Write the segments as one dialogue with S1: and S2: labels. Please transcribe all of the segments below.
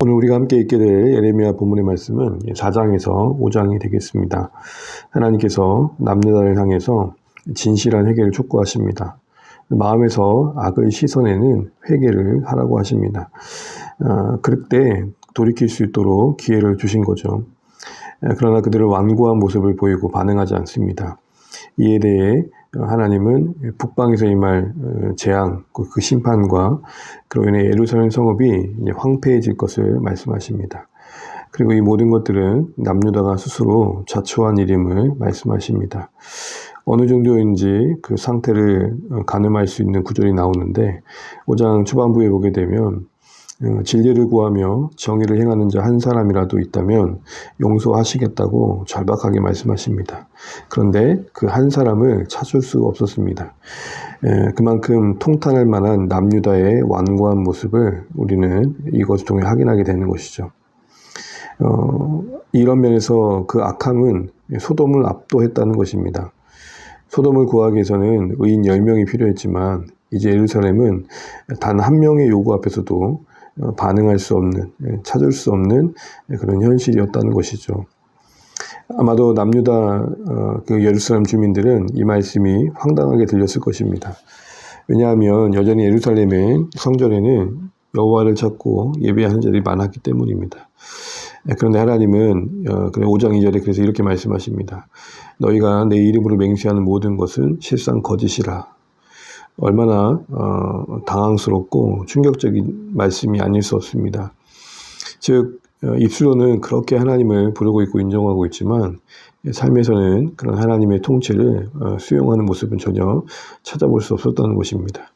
S1: 오늘 우리가 함께 읽게 될 예레미야 본문의 말씀은 4장에서 5장이 되겠습니다. 하나님께서 남유다를 향해서 진실한 회개를 촉구하십니다. 마음에서 악을 씻어내는 회개를 하라고 하십니다. 그때 돌이킬 수 있도록 기회를 주신 거죠. 그러나 그들은 완고한 모습을 보이고 반응하지 않습니다. 이에 대해 하나님은 북방에서 임할 재앙, 그 심판과 그로 인해 예루살렘 성읍이 이제 황폐해질 것을 말씀하십니다. 그리고 이 모든 것들은 남유다가 스스로 자초한 일임을 말씀하십니다. 어느 정도인지 그 상태를 가늠할 수 있는 구절이 나오는데 5장 초반부에 보게 되면 진리를 구하며 정의를 행하는 자 한 사람이라도 있다면 용서하시겠다고 절박하게 말씀하십니다. 그런데 그 한 사람을 찾을 수가 없었습니다. 그만큼 통탄할 만한 남유다의 완고한 모습을 우리는 이것을 통해 확인하게 되는 것이죠. 이런 면에서 그 악함은 소돔을 압도했다는 것입니다. 소돔을 구하기 위해서는 의인 10명이 필요했지만 이제 예루살렘은 단 한 명의 요구 앞에서도 반응할 수 없는, 찾을 수 없는 그런 현실이었다는 것이죠. 아마도 남유다 그 예루살렘 주민들은 이 말씀이 황당하게 들렸을 것입니다. 왜냐하면 여전히 예루살렘의 성전에는 여호와를 찾고 예배하는 자들이 많았기 때문입니다. 그런데 하나님은 5장 2절에 그래서 이렇게 말씀하십니다. 너희가 내 이름으로 맹세하는 모든 것은 실상 거짓이라. 얼마나 당황스럽고 충격적인 말씀이 아닐 수 없습니다. 즉 입술로는 그렇게 하나님을 부르고 있고 인정하고 있지만 삶에서는 그런 하나님의 통치를 수용하는 모습은 전혀 찾아볼 수 없었다는 것입니다.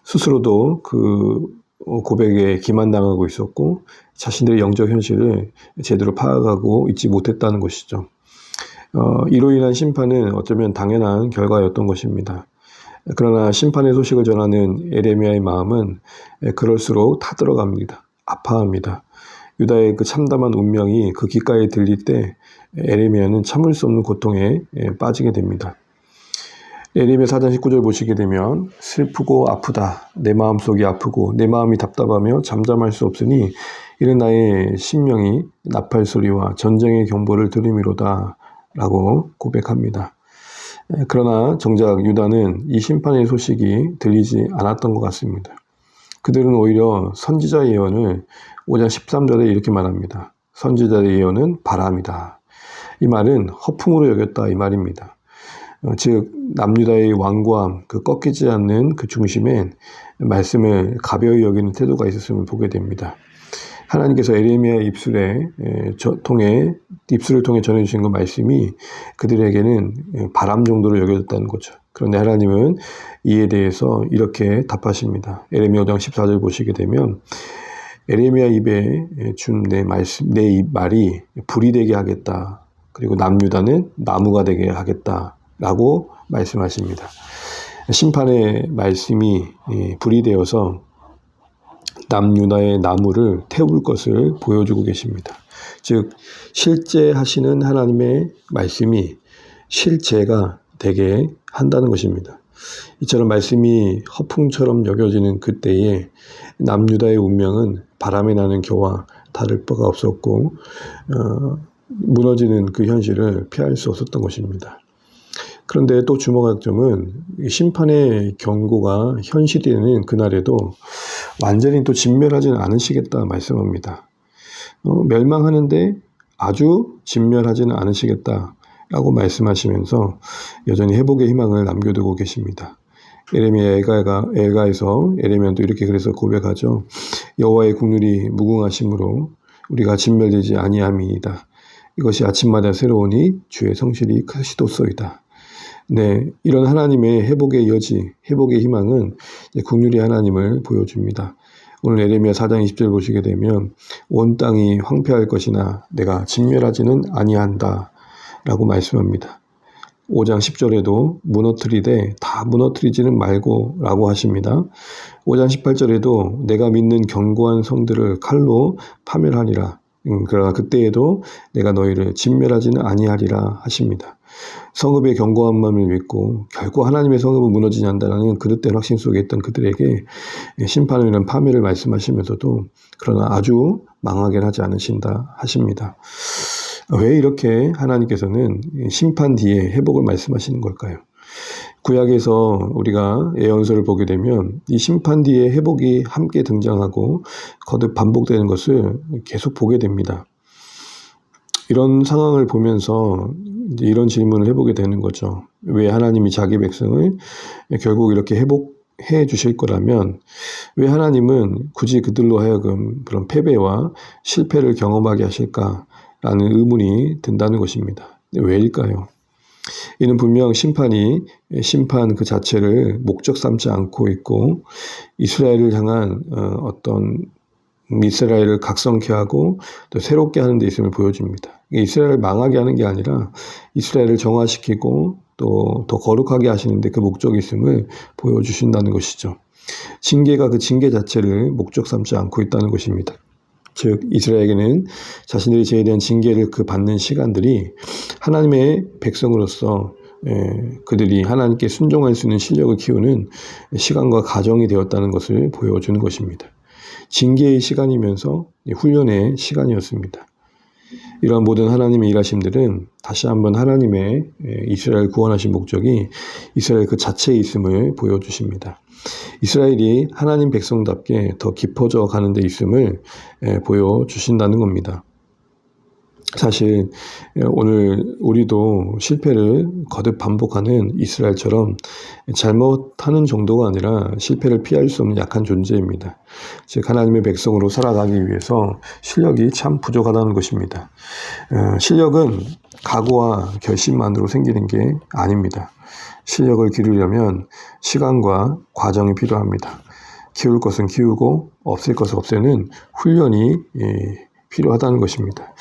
S1: 스스로도 그 고백에 기만당하고 있었고 자신들의 영적 현실을 제대로 파악하고 있지 못했다는 것이죠. 이로 인한 심판은 어쩌면 당연한 결과였던 것입니다. 그러나 심판의 소식을 전하는 예레미야의 마음은 그럴수록 타들어갑니다. 아파합니다. 유다의 그 참담한 운명이 그 귓가에 들릴 때 예레미야는 참을 수 없는 고통에 빠지게 됩니다. 예레미야 4장 19절 보시게 되면 슬프고 아프다. 내 마음속이 아프고 내 마음이 답답하며 잠잠할 수 없으니 이는 나의 심령이 나팔 소리와 전쟁의 경보를 들음이로다 라고 고백합니다. 그러나 정작 유다는 이 심판의 소식이 들리지 않았던 것 같습니다. 그들은 오히려 선지자 예언을 5장 13절에 이렇게 말합니다. 선지자의 예언은 바람이다. 이 말은 허풍으로 여겼다 이 말입니다. 즉 남유다의 완고함, 그 꺾이지 않는 그 중심에 말씀을 가벼이 여기는 태도가 있었음을 보게 됩니다. 하나님께서 예레미야의 입술을 통해 전해주신 그 말씀이 그들에게는 바람 정도로 여겨졌다는 거죠. 그런데 하나님은 이에 대해서 이렇게 답하십니다. 예레미야 5장 14절 보시게 되면 예레미야 입에 준 내 말이 불이 되게 하겠다. 그리고 남유다는 나무가 되게 하겠다. 라고 말씀하십니다. 심판의 말씀이 불이 되어서 남유다의 나무를 태울 것을 보여주고 계십니다. 즉 실제 하시는 하나님의 말씀이 실제가 되게 한다는 것입니다. 이처럼 말씀이 허풍처럼 여겨지는 그때에 남유다의 운명은 바람에 나는 겨와 다를 바가 없었고 무너지는 그 현실을 피할 수 없었던 것입니다. 그런데 또 주목할 점은 심판의 경고가 현실이 되는 그날에도 완전히 또 진멸하지는 않으시겠다 말씀합니다. 멸망하는데 아주 진멸하지는 않으시겠다라고 말씀하시면서 여전히 회복의 희망을 남겨두고 계십니다. 예레미야 엘가에서 예레미야도 이렇게 그래서 고백하죠. 여호와의 국률이 무궁하심으로 우리가 진멸되지 아니함이니이다. 이것이 아침마다 새로우니 주의 성실이 크시도소이다. 네, 이런 하나님의 회복의 여지, 회복의 희망은 국률의 하나님을 보여줍니다. 오늘 예레미야 4장 20절 보시게 되면 온 땅이 황폐할 것이나 내가 진멸하지는 아니한다 라고 말씀합니다. 5장 10절에도 무너뜨리되 다 무너뜨리지는 말고 라고 하십니다. 5장 18절에도 내가 믿는 견고한 성들을 칼로 파멸하리라. 그러나 그때에도 내가 너희를 진멸하지는 아니하리라 하십니다. 성읍의 견고함만을 믿고 결코 하나님의 성읍은 무너지지 않는다는 그릇된 확신 속에 있던 그들에게 심판을 이런 파멸을 말씀하시면서도 그러나 아주 망하게 하지 않으신다 하십니다. 왜 이렇게 하나님께서는 심판 뒤에 회복을 말씀하시는 걸까요? 구약에서 우리가 예언서를 보게 되면 이 심판 뒤에 회복이 함께 등장하고 거듭 반복되는 것을 계속 보게 됩니다. 이런 상황을 보면서 이제 이런 질문을 해보게 되는 거죠. 왜 하나님이 자기 백성을 결국 이렇게 회복해 주실 거라면 왜 하나님은 굳이 그들로 하여금 그런 패배와 실패를 경험하게 하실까라는 의문이 든다는 것입니다. 왜일까요? 이는 분명 심판 그 자체를 목적 삼지 않고 있고 이스라엘을 향한 어떤 이스라엘을 각성케 하고 또 새롭게 하는 데 있음을 보여줍니다. 이스라엘을 망하게 하는 게 아니라 이스라엘을 정화시키고 또 더 거룩하게 하시는데 그 목적이 있음을 보여주신다는 것이죠. 징계가 그 징계 자체를 목적 삼지 않고 있다는 것입니다. 즉 이스라엘에게는 자신들이 죄에 대한 징계를 받는 시간들이 하나님의 백성으로서 그들이 하나님께 순종할 수 있는 실력을 키우는 시간과 과정이 되었다는 것을 보여주는 것입니다. 징계의 시간이면서 훈련의 시간이었습니다. 이러한 모든 하나님의 일하심들은 다시 한번 하나님의 이스라엘 구원하신 목적이 이스라엘 그 자체에 있음을 보여주십니다. 이스라엘이 하나님 백성답게 더 깊어져 가는 데 있음을 보여주신다는 겁니다. 사실 오늘 우리도 실패를 거듭 반복하는 이스라엘처럼 잘못하는 정도가 아니라 실패를 피할 수 없는 약한 존재입니다. 즉 하나님의 백성으로 살아가기 위해서 실력이 참 부족하다는 것입니다. 실력은 각오와 결심만으로 생기는 게 아닙니다. 실력을 기르려면 시간과 과정이 필요합니다. 키울 것은 키우고 없앨 것은 없애는 훈련이 필요하다는 것입니다.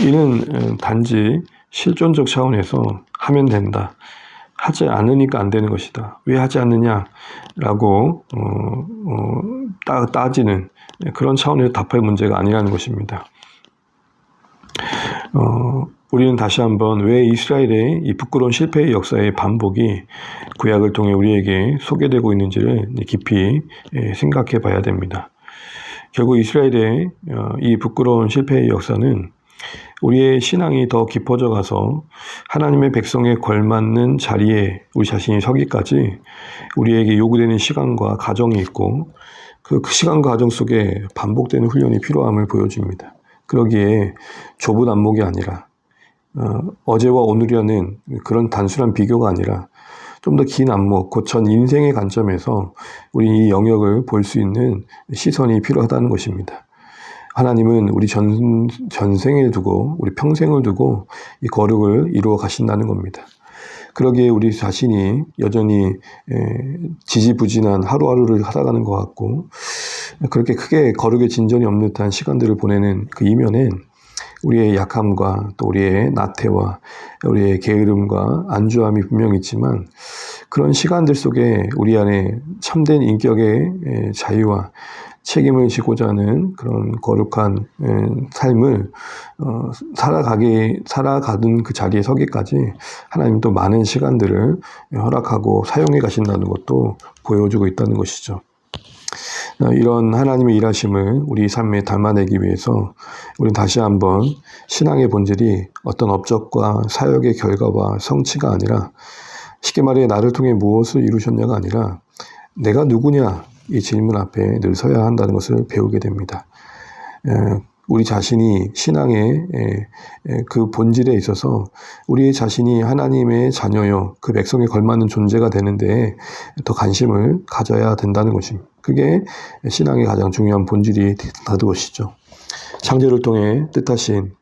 S1: 이는 단지 실존적 차원에서 하면 된다. 하지 않으니까 안 되는 것이다. 왜 하지 않느냐라고 따지는 그런 차원에서 답할 문제가 아니라는 것입니다. 우리는 다시 한번 왜 이스라엘의 이 부끄러운 실패의 역사의 반복이 구약을 통해 우리에게 소개되고 있는지를 깊이 생각해 봐야 됩니다. 결국 이스라엘의 이 부끄러운 실패의 역사는 우리의 신앙이 더 깊어져 가서 하나님의 백성에 걸맞는 자리에 우리 자신이 서기까지 우리에게 요구되는 시간과 과정이 있고 그 시간과 과정 속에 반복되는 훈련이 필요함을 보여줍니다. 그러기에 좁은 안목이 아니라 어제와 오늘이라는 그런 단순한 비교가 아니라 좀 더 긴 안목, 곧 전 인생의 관점에서 우리 이 영역을 볼 수 있는 시선이 필요하다는 것입니다. 하나님은 우리 전생을 두고 우리 평생을 두고 이 거룩을 이루어 가신다는 겁니다. 그러기에 우리 자신이 여전히 지지부진한 하루하루를 살아가는 것 같고 그렇게 크게 거룩의 진전이 없는 듯한 시간들을 보내는 그 이면엔 우리의 약함과 또 우리의 나태와 우리의 게으름과 안주함이 분명히 있지만 그런 시간들 속에 우리 안에 참된 인격의 자유와 책임을 지고자 하는 그런 거룩한 삶을 살아가는 그 자리에 서기까지 하나님 또 많은 시간들을 허락하고 사용해 가신다는 것도 보여주고 있다는 것이죠. 이런 하나님의 일하심을 우리 삶에 담아내기 위해서 우리는 다시 한번 신앙의 본질이 어떤 업적과 사역의 결과와 성취가 아니라 쉽게 말해 나를 통해 무엇을 이루셨냐가 아니라 내가 누구냐 이 질문 앞에 늘 서야 한다는 것을 배우게 됩니다. 우리 자신이 신앙의 그 본질에 있어서 우리 자신이 하나님의 자녀요 그 백성에 걸맞는 존재가 되는데 더 관심을 가져야 된다는 것입니다. 그게 신앙의 가장 중요한 본질이 다는 것이죠. 창조를 통해 뜻하신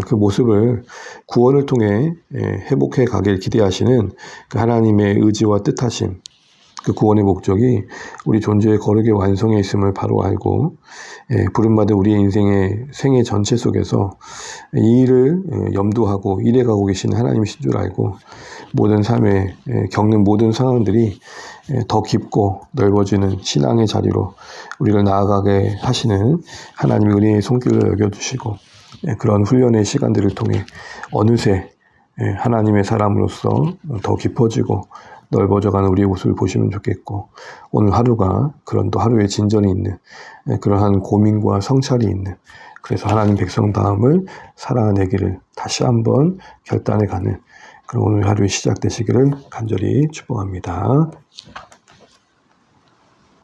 S1: 그 모습을 구원을 통해 회복해 가길 기대하시는 그 하나님의 의지와 뜻하심 그 구원의 목적이 우리 존재의 거룩의 완성에 있음을 바로 알고 부름받은 우리의 인생의 생애 전체 속에서 이 일을 염두하고 일해가고 계신 하나님이신 줄 알고 모든 삶에 겪는 모든 상황들이 더 깊고 넓어지는 신앙의 자리로 우리를 나아가게 하시는 하나님의 은혜의 손길을 여겨주시고 그런 훈련의 시간들을 통해 어느새 하나님의 사람으로서 더 깊어지고 넓어져가는 우리의 모습을 보시면 좋겠고, 오늘 하루가 그런 또 하루의 진전이 있는 그러한 고민과 성찰이 있는, 그래서 하나님 백성다움을 살아내기를 다시 한번 결단해가는 그런 오늘 하루의 시작 되시기를 간절히 축복합니다.